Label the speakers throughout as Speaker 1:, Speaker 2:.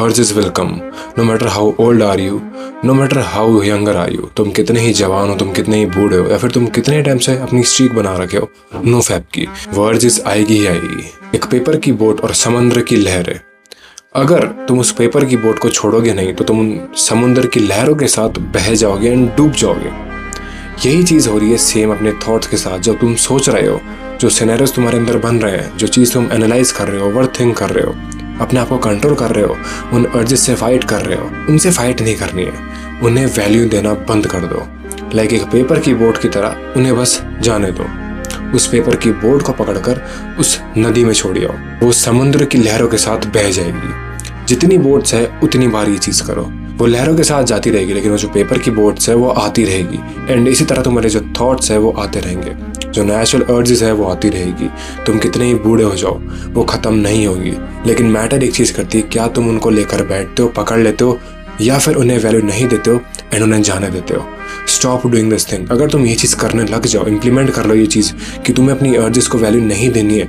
Speaker 1: urges will come, no matter how old are you, no matter how younger are you. तुम कितने ही जवान हो, तुम कितने ही बूढ़े हो, या फिर तुम कितने टाइम से अपनी स्ट्रीक बना रखे हो, नो फैप की, वो अर्जिस आएगी ही आएगी। एक पेपर की बोट और समुद्र की लहरें, अगर तुम उस पेपर की बोट को छोड़ोगे नहीं तो तुम उन समुद्र की लहरों के साथ बह जाओगे एंड डूब जाओगे। यही चीज़ हो रही है सेम अपने थॉट्स के साथ। जब तुम सोच रहे हो, जो सिनेरियोस तुम्हारे अंदर बन रहे हैं, जो चीज़ तुम एनालाइज कर रहे हो, ओवर थिंक कर रहे हो, अपने आप को कंट्रोल कर रहे हो, उन अर्जेस से फाइट कर रहे हो, उनसे फाइट नहीं करनी है, उन्हें वैल्यू देना बंद कर दो। लाइक एक पेपर की बोट की तरह उन्हें बस जाने दो। उस पेपर की बोट को पकड़कर उस नदी में छोड़ आओ, वो समुद्र की लहरों के साथ बह जाएगी। जितनी बोट्स है उतनी बार ये चीज़ करो, वो लहरों के साथ जाती रहेगी, लेकिन वो जो पेपर की बोट्स है वो आती रहेगी। एंड इसी तरह तुम्हारे जो थॉट्स है वो आते रहेंगे, जो नेचुरल अर्जेस है वो आती रहेगी। तुम कितने ही बूढ़े हो जाओ वो ख़त्म नहीं होगी। लेकिन मैटर एक चीज़ करती है, क्या तुम उनको लेकर बैठते हो, पकड़ लेते हो, या फिर उन्हें वैल्यू नहीं देते हो एंड उन्हें जाने देते हो। Stop doing this thing. अगर तुम ये चीज़ करने लग जाओ, इम्प्लीमेंट कर लो ये चीज़ कि तुम्हें अपनी अर्जेस को वैल्यू नहीं देनी है,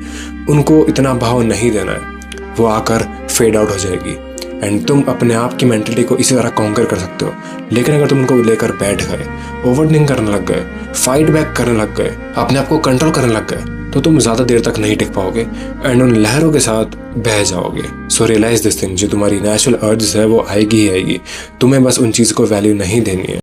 Speaker 1: उनको इतना भाव नहीं देना है, वो आकर फेड आउट हो जाएगी एंड तुम अपने आप की मेंटलिटी को इसी तरह कॉन्कर कर सकते हो। लेकिन अगर तुम उनको लेकर बैठ गए, ओवरथिंक करने लग गए, फाइट बैक करने लग गए, अपने आप को कंट्रोल करने लग गए, तो तुम ज़्यादा देर तक नहीं टिक पाओगे एंड उन लहरों के साथ बह जाओगे। सो रियलाइज दिस थिंग, जो तुम्हारी नेचुरल अर्ज है वो आएगी ही आएगी, तुम्हें बस उन चीज़ को वैल्यू नहीं देनी है।